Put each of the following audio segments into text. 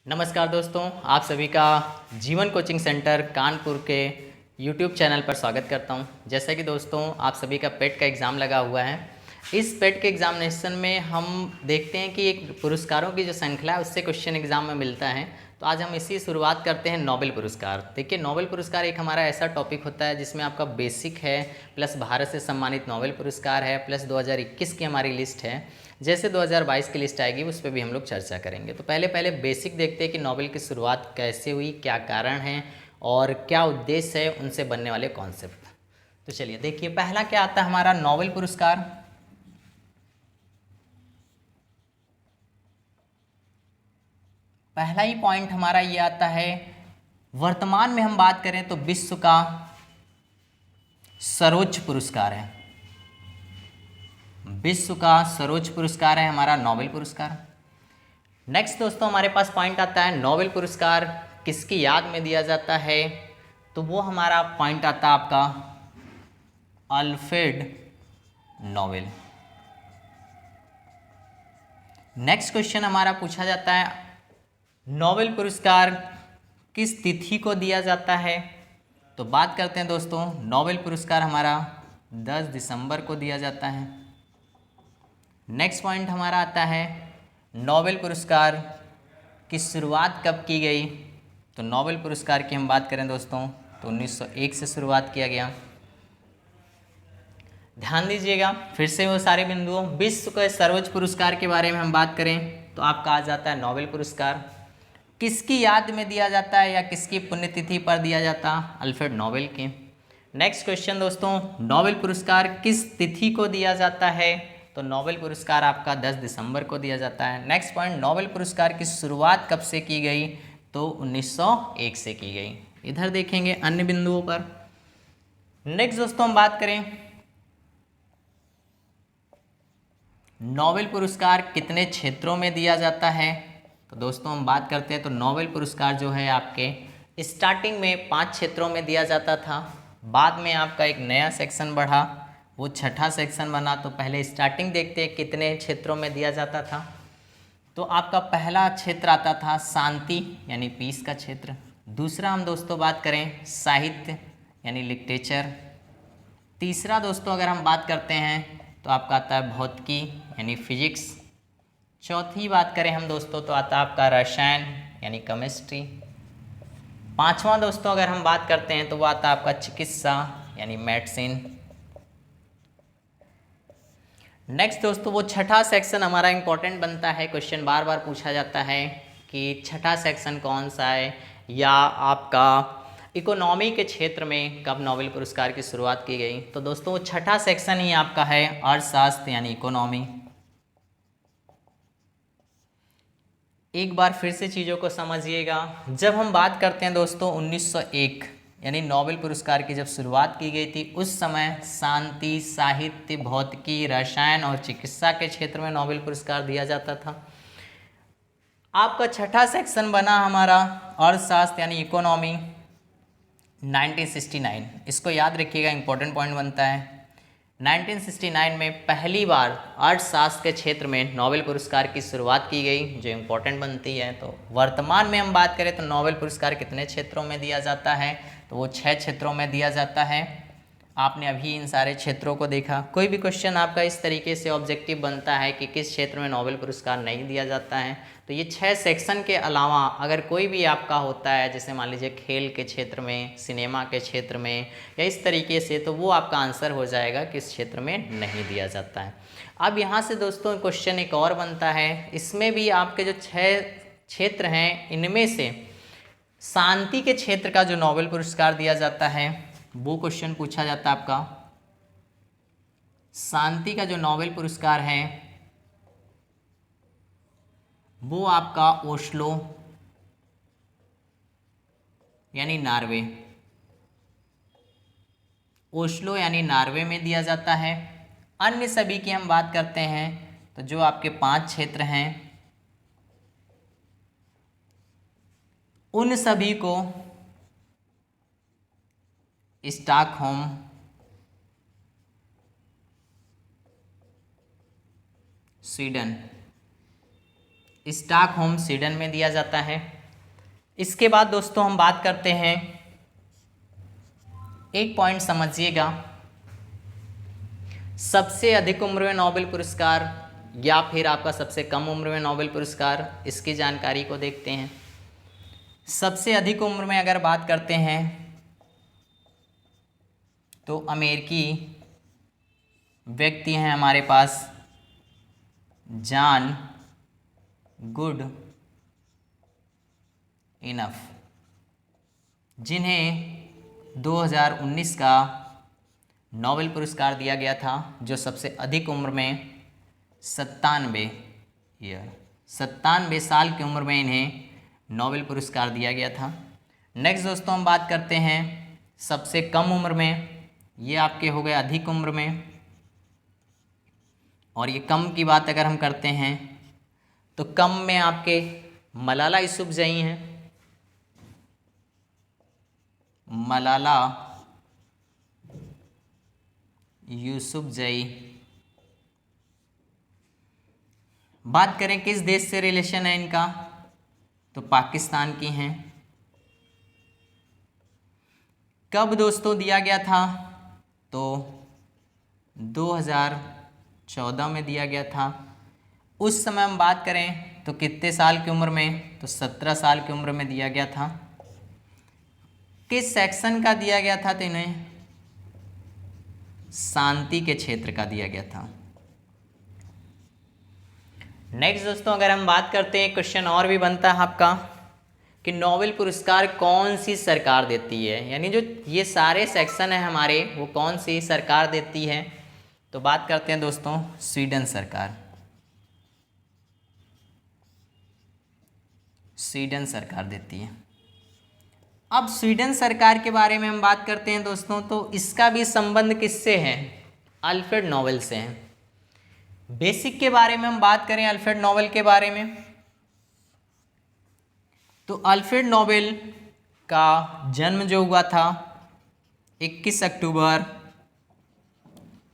नमस्कार दोस्तों, आप सभी का जीवन कोचिंग सेंटर कानपुर के यूट्यूब चैनल पर स्वागत करता हूं। जैसा कि दोस्तों आप सभी का पेट का एग्ज़ाम लगा हुआ है। इस पेट के एग्जामिनेशन में हम देखते हैं कि एक पुरस्कारों की जो श्रृंखला है उससे क्वेश्चन एग्जाम में मिलता है। तो आज हम इसी शुरुआत करते हैं नोबेल पुरस्कार। देखिए, नोबेल पुरस्कार एक हमारा ऐसा टॉपिक होता है जिसमें आपका बेसिक है, प्लस भारत से सम्मानित नोबेल पुरस्कार है, प्लस 2021 की हमारी लिस्ट है। जैसे 2022 की लिस्ट आएगी उस पर भी हम लोग चर्चा करेंगे। तो पहले बेसिक देखते हैं कि नोबेल की शुरुआत कैसे हुई, क्या कारण है और क्या उद्देश्य है उनसे बनने वाले कॉन्सेप्ट। तो चलिए देखिए, पहला क्या आता है हमारा नोबेल पुरस्कार। पहला ही पॉइंट हमारा ये आता है, वर्तमान में हम बात करें तो विश्व का सर्वोच्च पुरस्कार है। विश्व का सर्वोच्च पुरस्कार है हमारा नोबेल पुरस्कार। नेक्स्ट दोस्तों हमारे पास पॉइंट आता है, नोबेल पुरस्कार किसकी याद में दिया जाता है। तो वो हमारा पॉइंट आता है आपका अल्फ्रेड नोबेल। नेक्स्ट क्वेश्चन हमारा पूछा जाता है, नोबेल पुरस्कार किस तिथि को दिया जाता है। तो बात करते हैं दोस्तों, नोबेल पुरस्कार हमारा 10 दिसंबर को दिया जाता है। नेक्स्ट पॉइंट हमारा आता है, नोबेल पुरस्कार की शुरुआत कब की गई। तो नोबेल पुरस्कार की हम बात करें दोस्तों तो 1901 से शुरुआत किया गया। ध्यान दीजिएगा फिर से वो सारे बिंदुओं। विश्व के सर्वोच्च पुरस्कार के बारे में हम बात करें तो आपका आ जाता है नोबेल पुरस्कार किसकी याद में दिया जाता है या किसकी पुण्यतिथि पर दिया जाता, अल्फ्रेड नोबेल की। नेक्स्ट क्वेश्चन दोस्तों, नोबेल पुरस्कार किस तिथि को दिया जाता है। तो नोबेल पुरस्कार आपका 10 दिसंबर को दिया जाता है। नेक्स्ट पॉइंट, नोबेल पुरस्कार की शुरुआत कब से की गई। तो 1901 से की गई। इधर देखेंगे अन्य बिंदुओं पर। नेक्स्ट दोस्तों हम बात करें, नोबेल पुरस्कार कितने क्षेत्रों में दिया जाता है। तो दोस्तों हम बात करते हैं तो नोबेल पुरस्कार जो है आपके स्टार्टिंग में 5 क्षेत्रों में दिया जाता था। बाद में आपका एक नया सेक्शन बढ़ा, वो छठा सेक्शन बना। तो पहले स्टार्टिंग देखते हैं कितने क्षेत्रों में दिया जाता था। तो आपका पहला क्षेत्र आता था शांति यानी पीस का क्षेत्र। दूसरा हम दोस्तों बात करें साहित्य यानी लिटरेचर। तीसरा दोस्तों अगर हम बात करते हैं तो आपका आता है भौतिकी यानी फिजिक्स। चौथी बात करें हम दोस्तों तो आता है आपका रसायन यानी केमिस्ट्री। पांचवा दोस्तों अगर हम बात करते हैं तो वो आता है आपका चिकित्सा यानी मेडिसिन। नेक्स्ट दोस्तों वो छठा सेक्शन हमारा इंपॉर्टेंट बनता है, क्वेश्चन बार बार पूछा जाता है कि छठा सेक्शन कौन सा है, या आपका इकोनॉमी के क्षेत्र में कब नोबेल पुरस्कार की शुरुआत की गई। तो दोस्तों वो छठा सेक्शन ही आपका है अर्थशास्त्र यानी इकोनॉमी। एक बार फिर से चीज़ों को समझिएगा, जब हम बात करते हैं दोस्तों 1901 यानी नोबेल पुरस्कार की जब शुरुआत की गई थी, उस समय शांति, साहित्य, भौतिकी, रसायन और चिकित्सा के क्षेत्र में नोबेल पुरस्कार दिया जाता था। आपका छठा सेक्शन बना हमारा अर्थशास्त्र यानी इकोनॉमी 1969। इसको याद रखिएगा, इंपॉर्टेंट पॉइंट बनता है। 1969 में पहली बार अर्थशास्त्र के क्षेत्र में नोबेल पुरस्कार की शुरुआत की गई, जो इम्पोर्टेंट बनती है। तो वर्तमान में हम बात करें तो नोबेल पुरस्कार कितने क्षेत्रों में दिया जाता है। तो वो 6 क्षेत्रों में दिया जाता है। आपने अभी इन सारे क्षेत्रों को देखा। कोई भी क्वेश्चन आपका इस तरीके से ऑब्जेक्टिव बनता है कि किस क्षेत्र में नोबेल पुरस्कार नहीं दिया जाता है, तो ये 6 सेक्शन के अलावा अगर कोई भी आपका होता है, जैसे मान लीजिए खेल के क्षेत्र में, सिनेमा के क्षेत्र में या इस तरीके से, तो वो आपका आंसर हो जाएगा किस क्षेत्र में नहीं दिया जाता है। अब यहाँ से दोस्तों क्वेश्चन एक और बनता है, इसमें भी आपके जो 6 क्षेत्र हैं इनमें से शांति के क्षेत्र का जो नोबेल पुरस्कार दिया जाता है वो क्वेश्चन पूछा जाता है आपका। शांति का जो नोबेल पुरस्कार है वो आपका ओस्लो यानी नार्वे, ओस्लो यानी नार्वे में दिया जाता है। अन्य सभी की हम बात करते हैं तो जो आपके 5 क्षेत्र हैं उन सभी को स्टॉकहोम, स्वीडन, स्टॉकहोम स्वीडन में दिया जाता है। इसके बाद दोस्तों हम बात करते हैं, एक पॉइंट समझिएगा, सबसे अधिक उम्र में नोबेल पुरस्कार या फिर आपका सबसे कम उम्र में नोबेल पुरस्कार, इसकी जानकारी को देखते हैं। सबसे अधिक उम्र में अगर बात करते हैं तो अमेरिकी व्यक्ति हैं हमारे पास जॉन गुड इनफ, जिन्हें 2019 का नोबेल पुरस्कार दिया गया था, जो सबसे अधिक उम्र में 97 साल की उम्र में इन्हें नोबेल पुरस्कार दिया गया था। नेक्स्ट दोस्तों हम बात करते हैं सबसे कम उम्र में, ये आपके हो गए अधिक उम्र में, और ये कम की बात अगर हम करते हैं तो कम में आपके मलाला यूसुफजई हैं, मलाला यूसुफजई। बात करें किस देश से रिलेशन है इनका, तो पाकिस्तान की हैं। कब दोस्तों दिया गया था, तो 2014 में दिया गया था। उस समय हम बात करें तो कितने साल की उम्र में, तो 17 साल की उम्र में दिया गया था। किस सेक्शन का दिया गया था, तो इन्हें शांति के क्षेत्र का दिया गया था। नेक्स्ट दोस्तों अगर हम बात करते हैं, क्वेश्चन और भी बनता है आपका कि नोबेल पुरस्कार कौन सी सरकार देती है, यानी जो ये सारे सेक्शन है हमारे वो कौन सी सरकार देती है, तो बात करते हैं दोस्तों स्वीडन सरकार। स्वीडन सरकार देती है। अब स्वीडन सरकार के बारे में हम बात करते हैं दोस्तों, तो इसका भी संबंध किससे है, अल्फ्रेड नोबेल से है। बेसिक के बारे में हम बात करें अल्फ्रेड नोबेल के बारे में, तो अल्फ्रेड नोबेल का जन्म जो हुआ था 21 अक्टूबर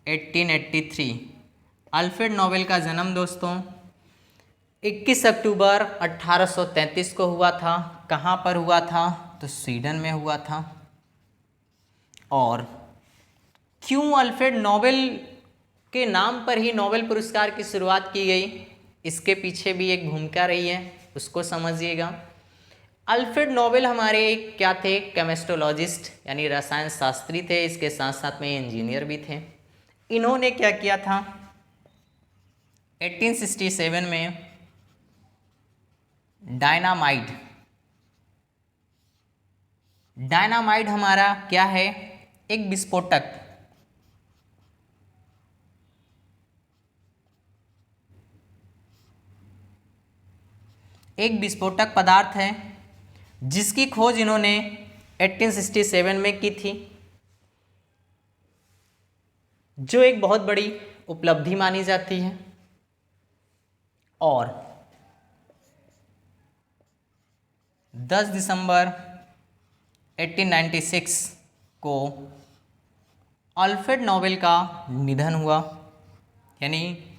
1883। अल्फ्रेड नोबेल का जन्म दोस्तों 21 अक्टूबर 1833 को हुआ था। कहाँ पर हुआ था, तो स्वीडन में हुआ था। और क्यों अल्फ्रेड नोबेल के नाम पर ही नोबेल पुरस्कार की शुरुआत की गई, इसके पीछे भी एक भूमिका रही है, उसको समझिएगा। अल्फ्रेड नोबेल हमारे एक क्या थे, केमिस्टोलॉजिस्ट यानी रसायन शास्त्री थे, इसके साथ साथ में इंजीनियर भी थे। इन्होंने क्या किया था, 1867 में डायनामाइट हमारा क्या है, एक विस्फोटक। एक विस्फोटक पदार्थ है जिसकी खोज इन्होंने 1867 में की थी, जो एक बहुत बड़ी उपलब्धि मानी जाती है। और 10 दिसंबर 1896 को अल्फ्रेड नोबेल का निधन हुआ, यानी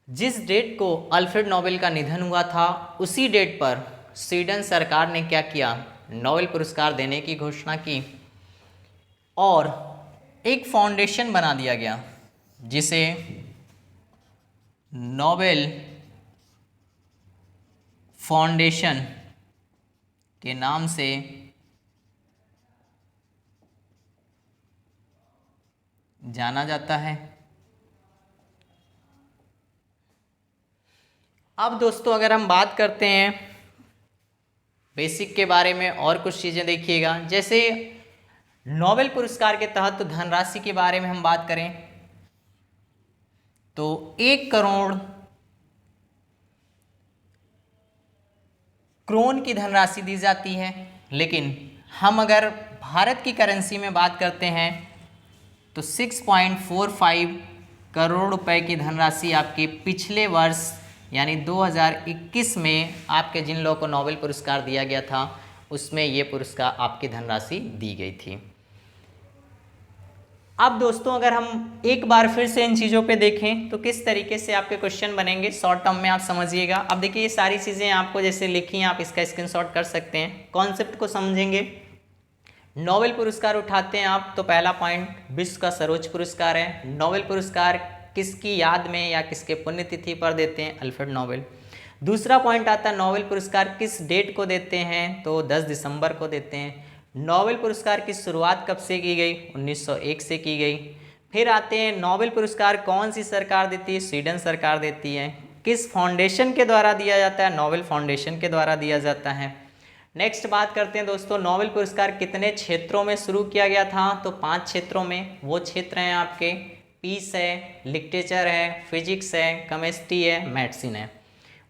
जिस डेट को अल्फ्रेड नोबेल का निधन हुआ था उसी डेट पर स्वीडन सरकार ने क्या किया, नोबेल पुरस्कार देने की घोषणा की और एक फाउंडेशन बना दिया गया जिसे नोबेल फाउंडेशन के नाम से जाना जाता है। अब दोस्तों अगर हम बात करते हैं बेसिक के बारे में और कुछ चीज़ें देखिएगा, जैसे नोबेल पुरस्कार के तहत धनराशि के बारे में हम बात करें तो 1 करोड़ क्रोन की धनराशि दी जाती है। लेकिन हम अगर भारत की करेंसी में बात करते हैं तो 6.45 करोड़ रुपए की धनराशि आपके पिछले वर्ष यानी 2021 में आपके जिन लोगों को नोबेल पुरस्कार दिया गया था उसमें ये पुरस्कार आपकी धनराशि दी गई थी। अब दोस्तों अगर हम एक बार फिर से इन चीज़ों पे देखें तो किस तरीके से आपके क्वेश्चन बनेंगे शॉर्ट टर्म में, आप समझिएगा। अब देखिए ये सारी चीज़ें आपको जैसे लिखी हैं, आप इसका स्क्रीनशॉट कर सकते हैं। कॉन्सेप्ट को समझेंगे। नोबेल पुरस्कार उठाते हैं आप तो पहला पॉइंट विश्व का सर्वोच्च पुरस्कार है। नोबेल पुरस्कार किसकी याद में या किसके पुण्यतिथि पर देते हैं? Alfred Nobel. दूसरा पॉइंट आता है नोबेल पुरस्कार किस डेट को देते हैं? तो 10 दिसंबर को देते हैं। नोबेल पुरस्कार की शुरुआत कब से की गई? 1901 से की गई। फिर आते हैं नोबेल पुरस्कार कौन सी सरकार देती है? स्वीडन सरकार देती है। किस फाउंडेशन के द्वारा दिया जाता है? नोबेल फाउंडेशन के द्वारा दिया जाता है। नेक्स्ट बात करते हैं दोस्तों, नोबेल पुरस्कार कितने क्षेत्रों में शुरू किया गया था? तो 5 क्षेत्रों में। वो क्षेत्र हैं आपके पीस है, लिटरेचर है, फिजिक्स है, केमिस्ट्री है, मेडिसिन है।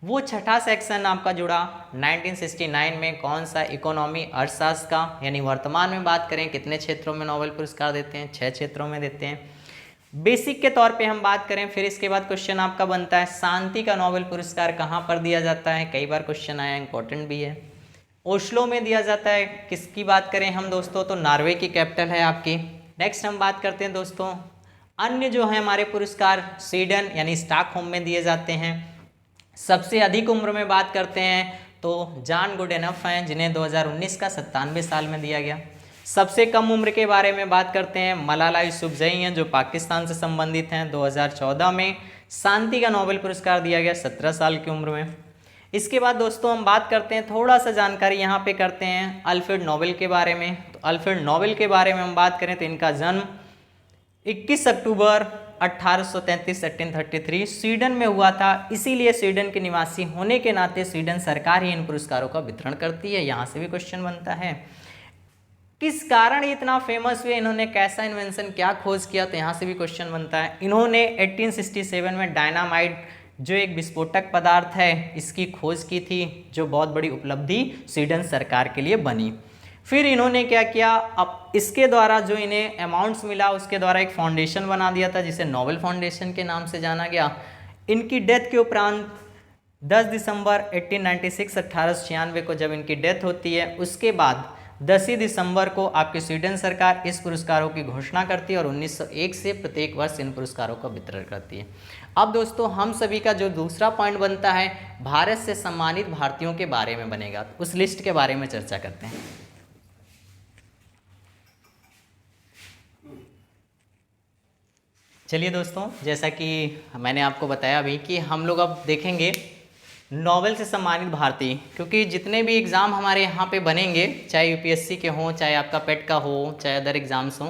वो छठा सेक्शन आपका जुड़ा 1969 में कौन सा? इकोनॉमी, अर्थशास्त्र का। यानी वर्तमान में बात करें कितने क्षेत्रों में नोबेल पुरस्कार देते हैं? 6 क्षेत्रों में देते हैं। बेसिक के तौर पे हम बात करें, फिर इसके बाद क्वेश्चन आपका बनता है शांति का नोबेल पुरस्कार कहाँ पर दिया जाता है? कई बार क्वेश्चन आया, इंपॉर्टेंट भी है। ओस्लो में दिया जाता है। किसकी बात करें हम दोस्तों? तो नॉर्वे की कैपिटल है आपकी। नेक्स्ट हम बात करते हैं दोस्तों अन्य जो है हमारे पुरस्कार स्वीडन यानी स्टॉकहोम में दिए जाते हैं। सबसे अधिक उम्र में बात करते हैं तो जॉन गुडेनफ हैं जिन्हें 2019 का 97 साल में दिया गया। सबसे कम उम्र के बारे में बात करते हैं मलाला यूसुफजई हैं जो पाकिस्तान से संबंधित हैं। 2014 में शांति का नोबेल पुरस्कार दिया गया 17 साल की उम्र में। इसके बाद दोस्तों हम बात करते हैं, थोड़ा सा जानकारी यहाँ पे करते हैं अल्फ्रेड नोबेल के बारे में। तो अल्फ्रेड नोबेल के बारे में हम बात करें तो इनका जन्म 21 अक्टूबर 1833 1833 स्वीडन में हुआ था। इसीलिए स्वीडन के निवासी होने के नाते स्वीडन सरकार ही इन पुरस्कारों का वितरण करती है। यहाँ से भी क्वेश्चन बनता है किस कारण इतना फेमस हुए, इन्होंने कैसा इन्वेंशन, क्या खोज किया? तो यहाँ से भी क्वेश्चन बनता है। इन्होंने 1867 में डायनामाइट जो एक विस्फोटक पदार्थ है इसकी खोज की थी, जो बहुत बड़ी उपलब्धि स्वीडन सरकार के लिए बनी। फिर इन्होंने क्या किया, अब इसके द्वारा जो इन्हें अमाउंट्स मिला उसके द्वारा एक फाउंडेशन बना दिया था जिसे नोबेल फाउंडेशन के नाम से जाना गया। इनकी डेथ के उपरांत 10 दिसंबर 1896 1896 को जब इनकी डेथ होती है उसके बाद 10 ही दिसंबर को आपकी स्वीडन सरकार इस पुरस्कारों की घोषणा करती है और 1901 से प्रत्येक वर्ष इन पुरस्कारों का वितरण करती है। अब दोस्तों हम सभी का जो दूसरा पॉइंट बनता है भारत से सम्मानित भारतीयों के बारे में बनेगा, तो उस लिस्ट के बारे में चर्चा करते हैं। चलिए दोस्तों, जैसा कि मैंने आपको बताया अभी कि हम लोग अब देखेंगे नोबेल से सम्मानित भारतीय, क्योंकि जितने भी एग्ज़ाम हमारे यहाँ पे बनेंगे, चाहे यूपीएससी के हों, चाहे आपका पेट का हो, चाहे अदर एग्ज़ाम्स हों,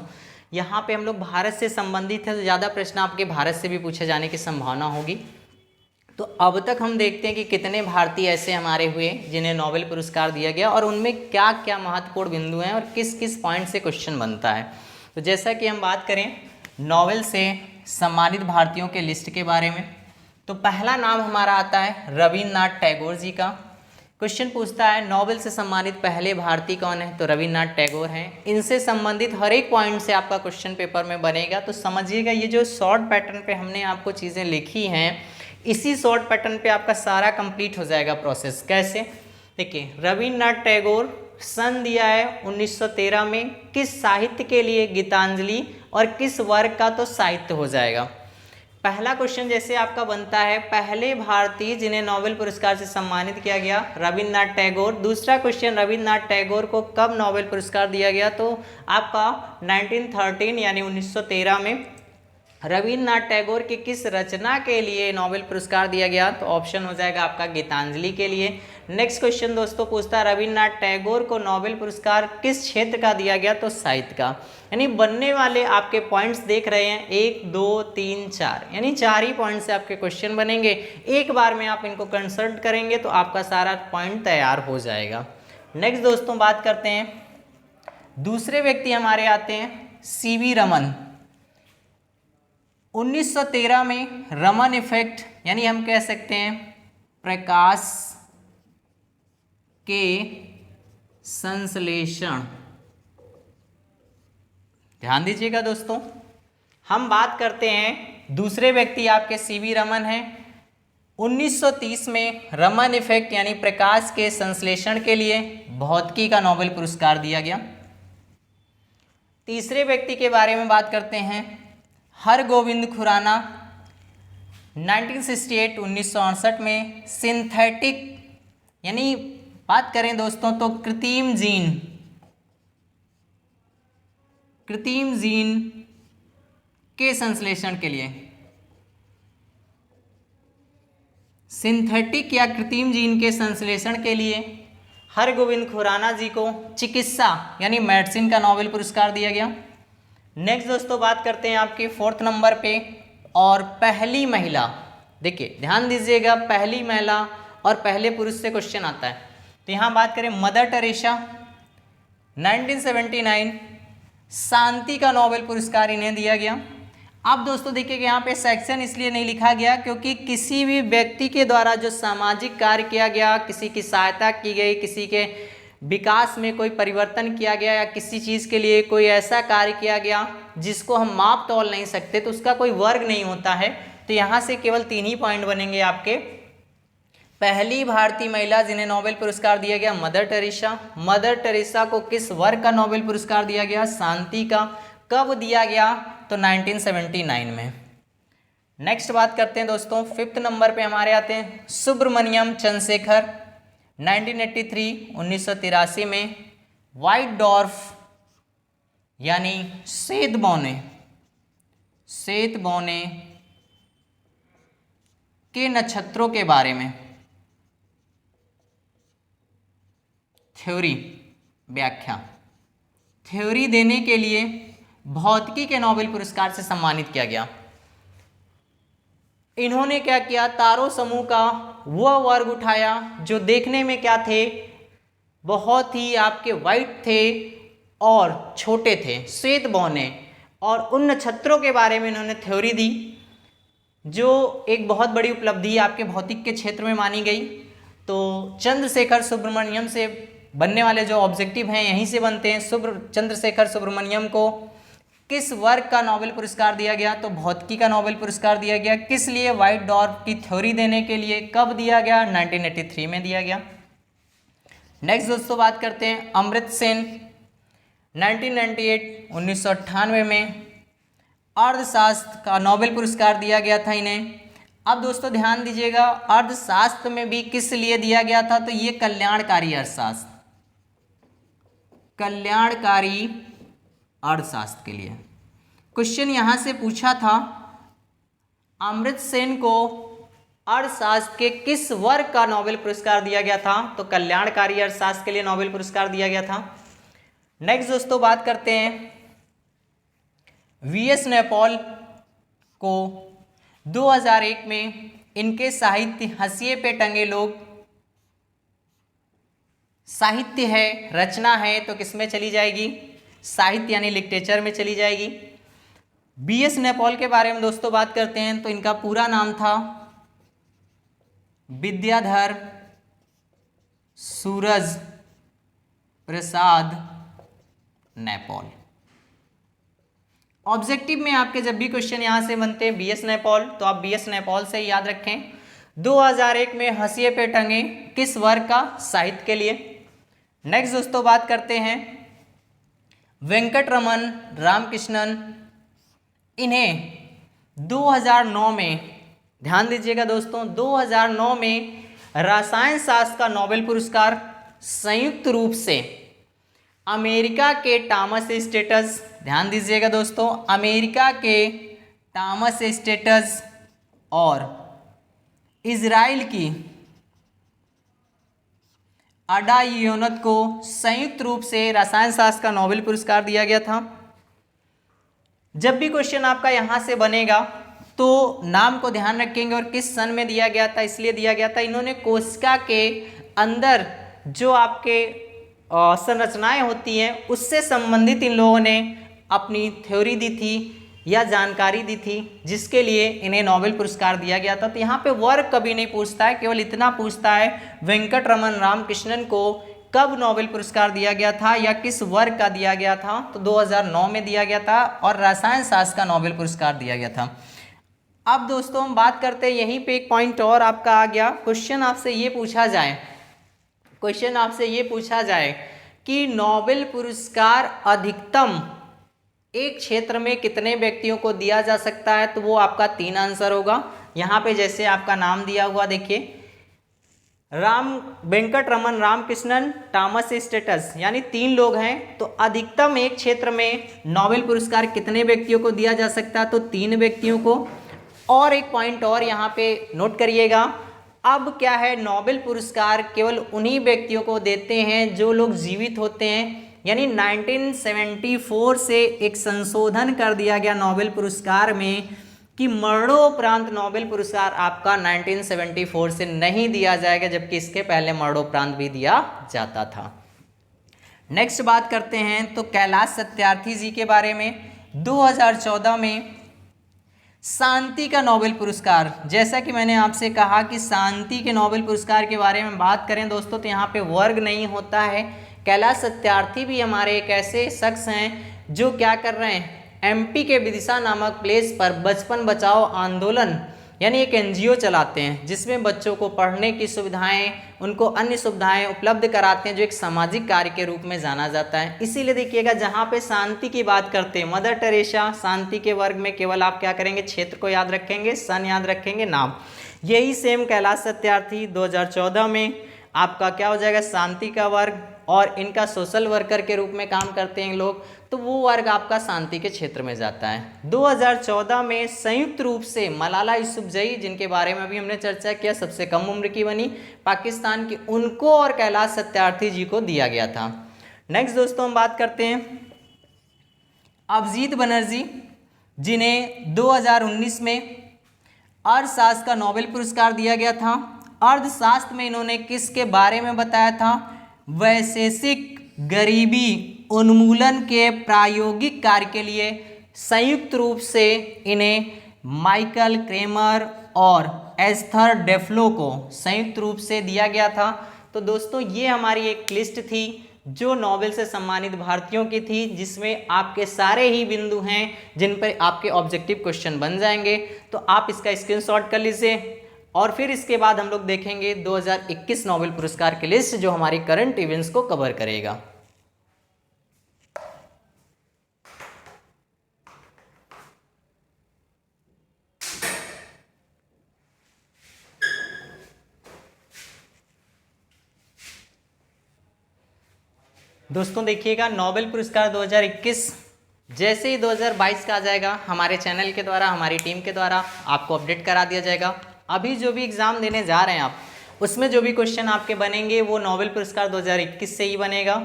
यहाँ पे हम लोग भारत से संबंधित है तो ज़्यादा प्रश्न आपके भारत से भी पूछे जाने की संभावना होगी। तो अब तक हम देखते हैं कि कितने भारतीय ऐसे हमारे हुए जिन्हें नोबेल पुरस्कार दिया गया और उनमें क्या क्या महत्वपूर्ण बिंदु हैं और किस किस पॉइंट से क्वेश्चन बनता है। तो जैसा कि हम बात करें नोबेल से सम्मानित भारतीयों के लिस्ट के बारे में, तो पहला नाम हमारा आता है रविन्द्रनाथ टैगोर जी का। क्वेश्चन पूछता है नोबेल से सम्मानित पहले भारतीय कौन है? तो रविन्द्रनाथ टैगोर हैं। इनसे संबंधित हर एक पॉइंट से आपका क्वेश्चन पेपर में बनेगा। तो समझिएगा ये जो शॉर्ट पैटर्न पे हमने आपको चीज़ें लिखी हैं, इसी शॉर्ट पैटर्न पे आपका सारा कंप्लीट हो जाएगा प्रोसेस। कैसे? देखिए, रविन्द्रनाथ टैगोर सन दिया है 1913 में। किस साहित्य के लिए? गीतांजलि। और किस वर्ग का? तो साहित्य हो जाएगा। पहला क्वेश्चन जैसे आपका बनता है पहले भारतीय जिन्हें नोबेल पुरस्कार से सम्मानित किया गया, रविन्द्रनाथ टैगोर। दूसरा क्वेश्चन रविन्द्रनाथ टैगोर को कब नोबेल पुरस्कार दिया गया? तो आपका 1913 यानी 1913 में रविन्द्रनाथ टैगोर की किस रचना के लिए नोबेल पुरस्कार दिया गया? तो ऑप्शन हो जाएगा आपका गीतांजलि के लिए। नेक्स्ट क्वेश्चन दोस्तों पूछता है रविन्द्रनाथ टैगोर को नोबेल पुरस्कार किस क्षेत्र का दिया गया? तो साहित्य का। यानी बनने वाले आपके पॉइंट्स देख रहे हैं 1 2 3 4, यानी 4 ही पॉइंट से आपके क्वेश्चन बनेंगे। एक बार में आप इनको कंसल्ट करेंगे तो आपका सारा पॉइंट तैयार हो जाएगा। नेक्स्ट दोस्तों बात करते हैं, दूसरे व्यक्ति हमारे आते हैं सीवी रमन। 1913 में रमन इफेक्ट यानी हम कह सकते हैं प्रकाश के संश्लेषण, ध्यान दीजिएगा दोस्तों, हम बात करते हैं दूसरे व्यक्ति आपके सीवी रमन हैं। 1930 में रमन इफेक्ट यानी प्रकाश के संश्लेषण के लिए भौतिकी का नोबेल पुरस्कार दिया गया। तीसरे व्यक्ति के बारे में बात करते हैं, हरगोविंद खुराना। 1968 में सिंथेटिक यानी बात करें दोस्तों तो कृत्रिम जीन के संश्लेषण के लिए, सिंथेटिक या कृत्रिम जीन के संश्लेषण के लिए हरगोविंद खुराना जी को चिकित्सा यानी मेडिसिन का नोबेल पुरस्कार दिया गया। नेक्स्ट दोस्तों बात करते हैं आपके 4th नंबर पे, और पहली महिला, देखिए ध्यान दीजिएगा, पहली महिला और पहले पुरुष से क्वेश्चन आता है। तो यहाँ बात करें मदर टेरेसा, 1979 शांति का नोबेल पुरस्कार इन्हें दिया गया। अब दोस्तों देखिएगा यहाँ पे सेक्शन इसलिए नहीं लिखा गया क्योंकि किसी भी व्यक्ति के द्वारा जो सामाजिक कार्य किया गया, किसी की सहायता की गई, किसी के विकास में कोई परिवर्तन किया गया, या किसी चीज़ के लिए कोई ऐसा कार्य किया गया जिसको हम माप तौल नहीं सकते, तो उसका कोई वर्ग नहीं होता है। तो यहाँ से केवल 3 ही पॉइंट बनेंगे आपके। पहली भारतीय महिला जिन्हें नोबेल पुरस्कार दिया गया मदर टेरेसा। मदर टेरेसा को किस वर्ग का नोबेल पुरस्कार दिया गया? शांति का। कब दिया गया? तो 1979 में। नेक्स्ट बात करते हैं दोस्तों, 5th नंबर पे हमारे आते हैं सुब्रमण्यम चंद्रशेखर, 1983 में व्हाइट डॉर्फ यानी श्वेत बौने के नक्षत्रों के बारे में थ्योरी देने के लिए भौतिकी के नोबेल पुरस्कार से सम्मानित किया गया। इन्होंने क्या किया? तारों समूह का वह वर्ग उठाया जो देखने में क्या थे, बहुत ही आपके वाइट थे और छोटे थे, श्वेत बौने, और उन नक्षत्रों के बारे में इन्होंने थ्योरी दी, जो एक बहुत बड़ी उपलब्धि आपके भौतिक के क्षेत्र में मानी गई। तो चंद्रशेखर सुब्रमण्यम से बनने वाले जो ऑब्जेक्टिव हैं यहीं से बनते हैं। चंद्रशेखर सुब्रमण्यम को किस वर्ग का नोबेल पुरस्कार दिया गया? तो भौतिकी का नोबेल पुरस्कार दिया गया। किस लिए? व्हाइट डॉर्फ की थ्योरी देने के लिए। कब दिया गया? 1983 में दिया गया। नेक्स्ट दोस्तों बात करते हैं अमर्त्य सेन, 1998 में अर्थशास्त्र का नोबेल पुरस्कार दिया गया था इन्हें। अब दोस्तों ध्यान दीजिएगा, अर्थशास्त्र में भी किस लिए दिया गया था? तो ये कल्याणकारी अर्थशास्त्र के लिए। क्वेश्चन यहां से पूछा था, अमर्त्य सेन को अर्थशास्त्र के किस वर्ग का नोबेल पुरस्कार दिया गया था? तो कल्याणकारी अर्थशास्त्र के लिए नोबेल पुरस्कार दिया गया था। नेक्स्ट दोस्तों बात करते हैं वीएस नैपॉल को 2001 में इनके साहित्य हंसिए पे टंगे लोग, साहित्य है, रचना है, तो किसमें चली जाएगी? साहित्य यानी लिटरेचर में चली जाएगी। वीएस नैपॉल के बारे में दोस्तों बात करते हैं तो इनका पूरा नाम था विद्याधर सूरज प्रसाद नैपॉल। ऑब्जेक्टिव में आपके जब भी क्वेश्चन यहां से बनते हैं बीएस नैपॉल, तो आप बीएस नैपॉल से याद रखें। 2001 में हंसिए पे टंगे किस वर्ग का? साहित्य के लिए। नेक्स्ट दोस्तों बात करते हैं वेंकटरमन रामकृष्णन, इन्हें 2009 में, ध्यान दीजिएगा दोस्तों, 2009 में रसायन शास्त्र का नोबेल पुरस्कार संयुक्त रूप से अमेरिका के टॉमस स्टेटस, ध्यान दीजिएगा दोस्तों, अमेरिका के टॉमस स्टेटस और इजराइल की अडा योनत को संयुक्त रूप से रसायन शास्त्र का नोबेल पुरस्कार दिया गया था। जब भी क्वेश्चन आपका यहाँ से बनेगा तो नाम को ध्यान रखेंगे और किस सन में दिया गया था। इसलिए दिया गया था, इन्होंने कोशिका के अंदर जो आपके संरचनाएं होती हैं उससे संबंधित इन लोगों ने अपनी थ्योरी दी थी या जानकारी दी थी, जिसके लिए इन्हें नोबेल पुरस्कार दिया गया था। तो यहाँ पे वर्ग कभी नहीं पूछता है, केवल इतना पूछता है वेंकटरमन रामकृष्णन को कब नोबेल पुरस्कार दिया गया था या किस वर्ग का दिया गया था। तो 2009 में दिया गया था और रसायन शास्त्र का नोबेल पुरस्कार दिया गया था। अब दोस्तों हम बात करते हैं, यहीं पे एक पॉइंट और आपका आ गया। क्वेश्चन आपसे ये पूछा जाए कि नोबेल पुरस्कार अधिकतम एक क्षेत्र में कितने व्यक्तियों को दिया जा सकता है, तो वो आपका 3 आंसर होगा। यहाँ पे जैसे आपका नाम दिया हुआ देखिए, राम वेंकट रमन रामकृष्णन टॉमस स्टेटस, यानी 3 लोग हैं। तो अधिकतम एक क्षेत्र में नोबेल पुरस्कार कितने व्यक्तियों को दिया जा सकता है, तो 3 व्यक्तियों को। और एक पॉइंट और यहाँ पे नोट करिएगा, अब क्या है, नोबेल पुरस्कार केवल उन्हीं व्यक्तियों को देते हैं जो लोग जीवित होते हैं। यानी 1974 से एक संशोधन कर दिया गया नोबेल पुरस्कार में कि मरणोपरांत नोबेल पुरस्कार आपका 1974 से नहीं दिया जाएगा, जबकि इसके पहले मरणोपरांत भी दिया जाता था। नेक्स्ट बात करते हैं तो कैलाश सत्यार्थी जी के बारे में। 2014 में शांति का नोबेल पुरस्कार, जैसा कि मैंने आपसे कहा कि शांति के नोबेल पुरस्कार के बारे में बात करें दोस्तों, तो यहाँ पे वर्ग नहीं होता है। कैलाश सत्यार्थी भी हमारे एक ऐसे शख्स हैं जो क्या कर रहे हैं, एमपी के विदिशा नामक प्लेस पर बचपन बचाओ आंदोलन यानी एक एनजीओ चलाते हैं, जिसमें बच्चों को पढ़ने की सुविधाएं, उनको अन्य सुविधाएं उपलब्ध कराते हैं, जो एक सामाजिक कार्य के रूप में जाना जाता है। इसीलिए देखिएगा, जहाँ पे शांति की बात करते हैं, मदर टेरेसा, शांति के वर्ग में केवल आप क्या करेंगे, क्षेत्र को याद रखेंगे, सन याद रखेंगे, नाम। यही सेम कैलाश सत्यार्थी 2014 में आपका क्या हो जाएगा, शांति का वर्ग, और इनका सोशल वर्कर के रूप में काम करते हैं लोग, तो वो वर्ग आपका शांति के क्षेत्र में जाता है। 2014 में संयुक्त रूप से मलाला यूसुफजई, जिनके बारे में अभी हमने चर्चा किया, सबसे कम उम्र की बनी पाकिस्तान की, उनको और कैलाश सत्यार्थी जी को दिया गया था। नेक्स्ट दोस्तों हम बात करते हैं अभिजीत बनर्जी, जिन्हें 2019 में अर्थशास्त्र का नोबेल पुरस्कार दिया गया था। अर्थशास्त्र में इन्होंने किसके बारे में बताया था, वैशेषिक गरीबी उन्मूलन के प्रायोगिक कार्य के लिए संयुक्त रूप से इन्हें माइकल क्रेमर और एस्थर डेफ्लो को संयुक्त रूप से दिया गया था। तो दोस्तों ये हमारी एक लिस्ट थी जो नोबेल से सम्मानित भारतीयों की थी, जिसमें आपके सारे ही बिंदु हैं जिन पर आपके ऑब्जेक्टिव क्वेश्चन बन जाएंगे। तो आप इसका स्क्रीनशॉट कर लीजिए, और फिर इसके बाद हम लोग देखेंगे 2021 नोबेल पुरस्कार की लिस्ट, जो हमारी करंट इवेंट्स को कवर करेगा। दोस्तों देखिएगा, नोबेल पुरस्कार 2021 जैसे ही 2022 का आ जाएगा, हमारे चैनल के द्वारा, हमारी टीम के द्वारा आपको अपडेट करा दिया जाएगा। अभी जो भी एग्ज़ाम देने जा रहे हैं आप, उसमें जो भी क्वेश्चन आपके बनेंगे वो नोबेल पुरस्कार 2021 से ही बनेगा।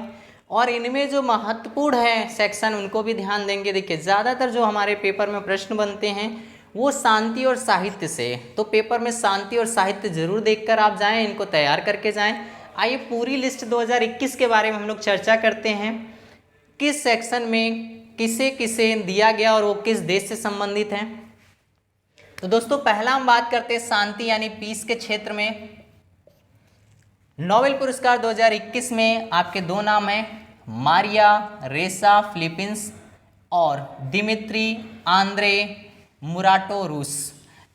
और इनमें जो महत्वपूर्ण है सेक्शन, उनको भी ध्यान देंगे। देखिए, ज़्यादातर जो हमारे पेपर में प्रश्न बनते हैं वो शांति और साहित्य से, तो पेपर में शांति और साहित्य जरूर देखकर आप जाएँ, इनको तैयार करके जाएँ। आइए पूरी लिस्ट 2021 के बारे में हम लोग चर्चा करते हैं, किस सेक्शन में किसे किसे दिया गया और वो किस देश से संबंधित हैं। तो दोस्तों पहला हम बात करते हैं शांति यानी पीस के क्षेत्र में। नोबेल पुरस्कार 2021 में आपके 2 नाम हैं, मारिया रेसा फिलीपींस और दिमित्री आंद्रे मुराटो रूस।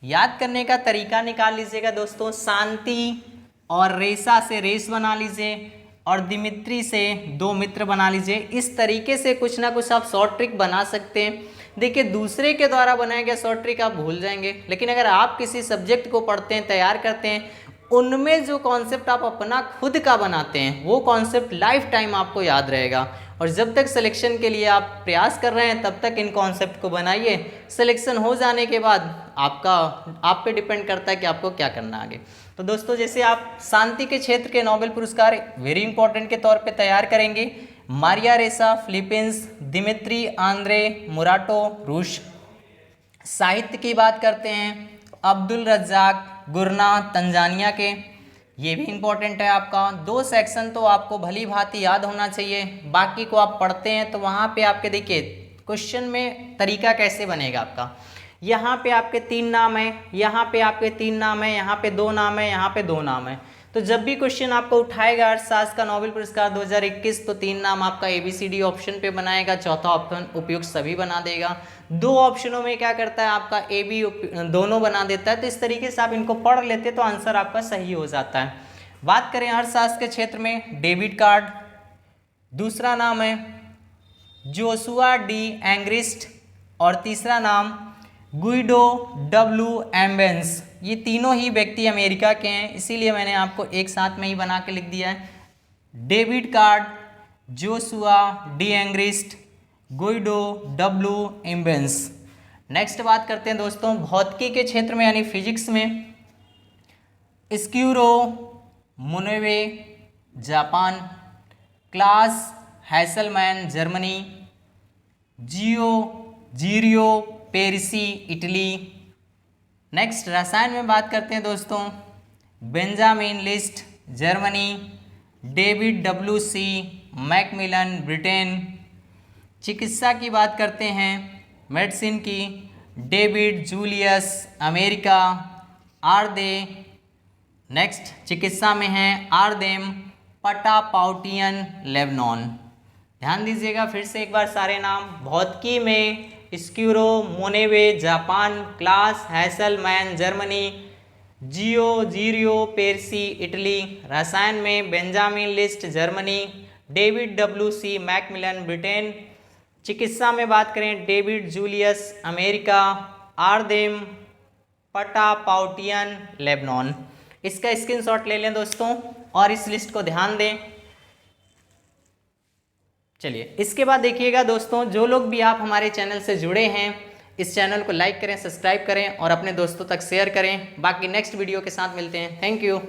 याद करने का तरीका निकाल लीजिएगा दोस्तों, शांति और रेसा से रेस बना लीजिए और दिमित्री से 2 मित्र बना लीजिए। इस तरीके से कुछ ना कुछ आप शॉर्ट ट्रिक बना सकते हैं। देखिए, दूसरे के द्वारा बनाया गया शॉर्ट ट्रिक आप भूल जाएंगे, लेकिन अगर आप किसी सब्जेक्ट को पढ़ते हैं, तैयार करते हैं, उनमें जो कॉन्सेप्ट आप अपना खुद का बनाते हैं, वो कॉन्सेप्ट लाइफ टाइम आपको याद रहेगा। और जब तक सिलेक्शन के लिए आप प्रयास कर रहे हैं, तब तक इन कॉन्सेप्ट को बनाइए। सिलेक्शन हो जाने के बाद आप पे डिपेंड करता है कि आपको क्या करना आगे। तो दोस्तों, जैसे आप शांति के क्षेत्र के नोबेल पुरस्कार वेरी इंपॉर्टेंट के तौर पे तैयार करेंगे, मारिया रेसा फिलीपींस, दिमित्री आंद्रे मुराटो रूस। साहित्य की बात करते हैं, अब्दुल रज्जाक गुरना तंजानिया के, ये भी इंपॉर्टेंट है आपका। 2 सेक्शन तो आपको भली भांति याद होना चाहिए, बाकी को आप पढ़ते हैं तो वहाँ पे आपके देखिए क्वेश्चन में तरीका कैसे बनेगा आपका। यहाँ पे आपके 3 नाम हैं, यहाँ पे आपके 3 नाम हैं, यहाँ पे 2 नाम है, यहाँ पे 2 नाम है। तो जब भी क्वेश्चन आपको उठाएगा अर्थशास्त्र का नोबेल पुरस्कार 2021, तो 3 नाम आपका ABCD ऑप्शन पे बनाएगा, चौथा ऑप्शन उपयुक्त सभी बना देगा। 2 ऑप्शनों में क्या करता है आपका AB दोनों बना देता है। तो इस तरीके से आप इनको पढ़ लेते तो आंसर आपका सही हो जाता है। बात करें अर्थशास्त्र के क्षेत्र में, डेबिट कार्ड दूसरा नाम है, जोशुआ डी एंग्रिस्ट और तीसरा नाम गुइडो डब्ल्यू एम्बेंस। ये तीनों ही व्यक्ति अमेरिका के हैं, इसीलिए मैंने आपको एक साथ में ही बना के लिख दिया है। David card, Joshua D Angrist, Guido W Ambience. Next बात करते हैं दोस्तों भौतिकी के क्षेत्र में यानी फिजिक्स में। Syukuro Manabe Japan, Klaus Hasselmann Germany, Giorgio Parisi Italy. Next रसायन में बात करते हैं दोस्तों Benjamin List Germany, David W C MacMillan Britain. चिकित्सा की बात करते हैं मेडिसिन की, डेविड जूलियस अमेरिका, आर्दे। नेक्स्ट चिकित्सा में है आर्देम पटापाउटियन लेबनान। ध्यान दीजिएगा फिर से एक बार सारे नाम। भौतिकी में Syukuro Manabe Japan, Klaus Hasselmann Germany, Giorgio Parisi Italy. रसायन में Benjamin List Germany, David W C MacMillan Britain. चिकित्सा में बात करें David Julius America, Ardem Patapoutian Lebanon. इसका स्क्रीनशॉट ले लें दोस्तों और इस लिस्ट को ध्यान दें। चलिए इसके बाद देखिएगा दोस्तों, जो लोग भी आप हमारे चैनल से जुड़े हैं इस चैनल को लाइक करें, सब्सक्राइब करें और अपने दोस्तों तक शेयर करें। बाकी नेक्स्ट वीडियो के साथ मिलते हैं। Thank you.